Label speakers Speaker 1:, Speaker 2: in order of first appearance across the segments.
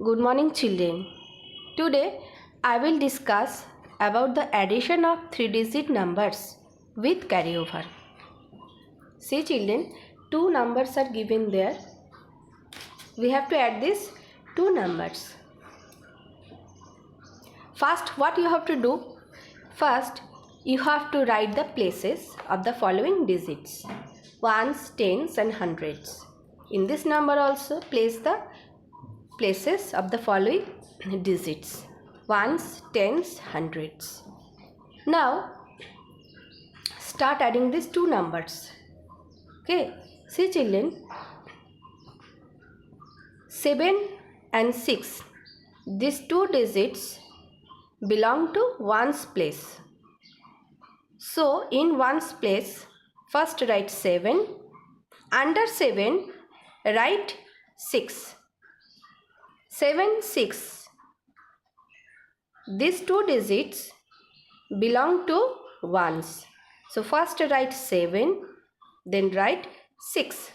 Speaker 1: Good morning children. Today I will discuss about the addition of 3-digit numbers with carryover. See children, two numbers are given there. We have to add these two numbers. First, what you have to do? First, you have to write the places of the following digits: ones, tens and hundreds. In this number also place the places of the following digits: ones, tens, hundreds. Now start adding these two numbers. Okay, see children, 7 and 6, these two digits belong to ones place. So in ones place, first write 7, under 7 write 6. 7, 6. These two digits belong to ones. So first write 7, then write 6.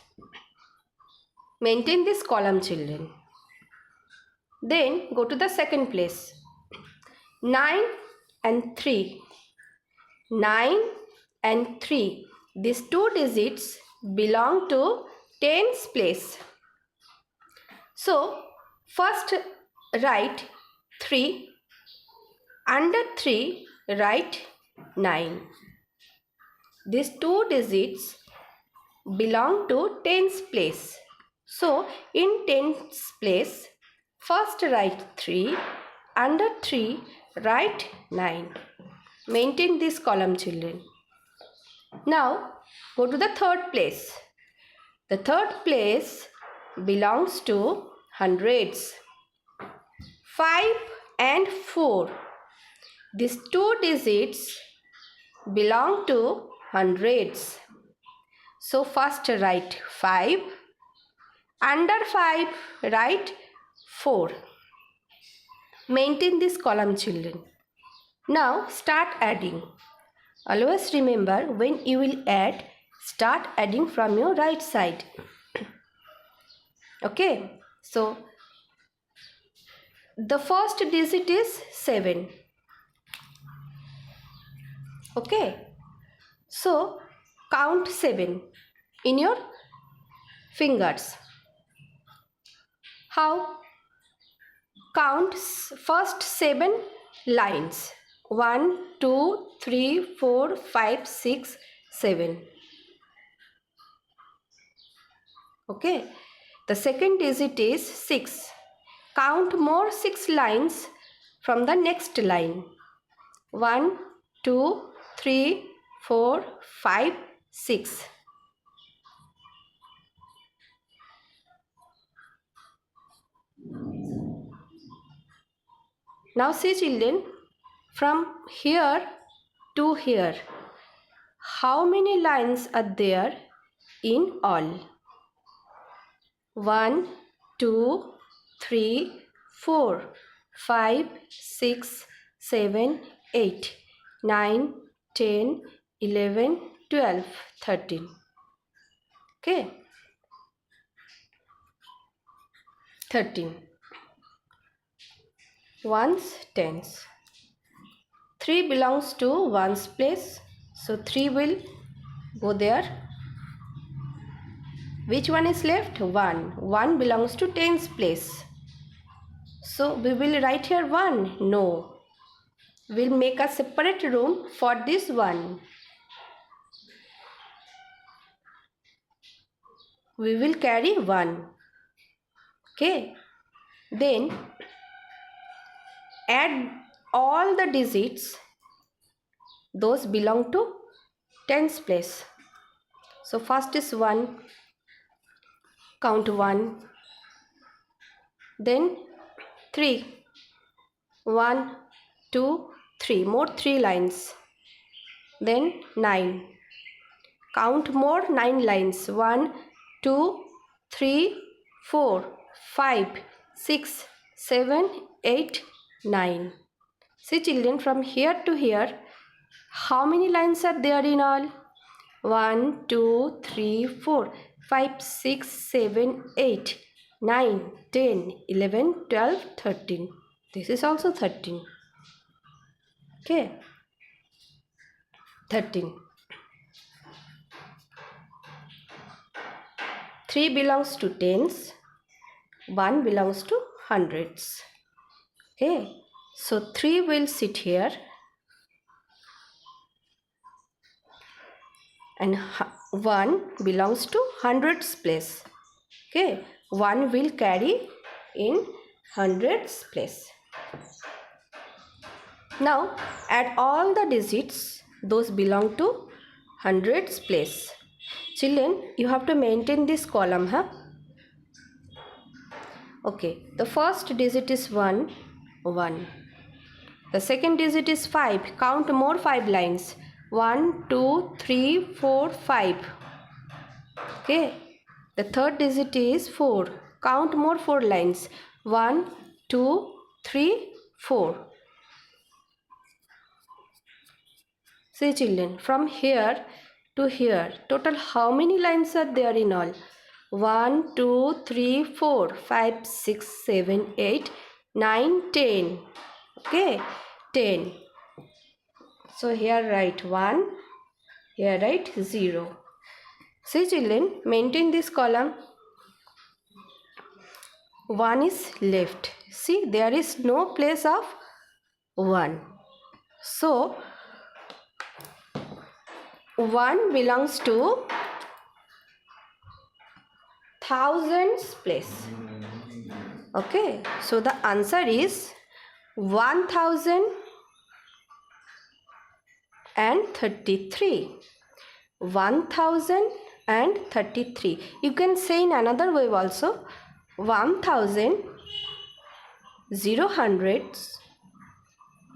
Speaker 1: Maintain this column children. Then go to the second place. 9 and 3. 9 and 3. These two digits belong to tens place. So first write 3, under 3 write 9. These two digits belong to tens place. So in tens place, first write 3, under 3 write 9. Maintain this column children. Now go to the third place. The third place belongs to hundreds. 5 and 4. These two digits belong to hundreds. So first write 5, under 5 write 4. Maintain this column children. Now start adding. Always remember, when you will add, start adding from your right side. Okay, so the first digit is 7. Okay, so count 7 in your fingers. How? Count first 7 lines. 1, 2, 3, 4, 5, 6, 7. Okay. The second digit is 6. Count more 6 lines from the next line. 1, 2, 3, 4, 5, 6. Now see children, from here to here, how many lines are there in all? 1, 2, 3, 4, 5, 6, 7, 8, 9, 10, 11, 12, 13. Okay. 13. Ones, tens. 3 belongs to ones place. So 3 will go there. Which one is left? 1. 1 belongs to tens place. So we will write here 1. No. We'll make a separate room for this one. We will carry 1. Okay. Then add all the digits. Those belong to tens place. So first is 1. Count 1. Then 3. 1, 2, 3. More 3 lines. Then 9. Count more 9 lines. 1, 2, 3, 4, 5, 6, 7, 8, 9. See children, from here to here, how many lines are there in all? 1, 2, 3, 4, 5, 6, 7, 8, 9, 10, 11, 12, 13. This is also 13. Okay, 13. 3 belongs to tens, 1 belongs to hundreds. Okay, so 3 will sit here and 1 belongs to hundreds place. Okay, 1 will carry in hundreds place. Now add all the digits those belong to hundreds place. Children, you have to maintain this column, huh? Okay, the first digit is 1, 1. The second digit is 5. Count more 5 lines. 1, 2, 3, 4, 5. Okay. The third digit is 4. Count more 4 lines. 1, 2, 3, 4. See children, from here to here, total how many lines are there in all? 1, 2, 3, 4, 5, 6, 7, 8, 9, 10. Okay, 10. So here write 1, here write 0. See children, maintain this column. 1 is left. See, there is no place of 1. So 1 belongs to thousands place. Okay, so the answer is 1033. 1033. You can say in another way also. 1000, 0 hundreds,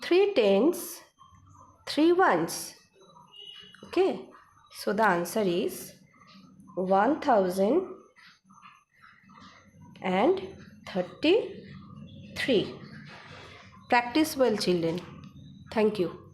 Speaker 1: 3 tens, 3 ones. Okay, so the answer is 1033. Practice well children. Thank you.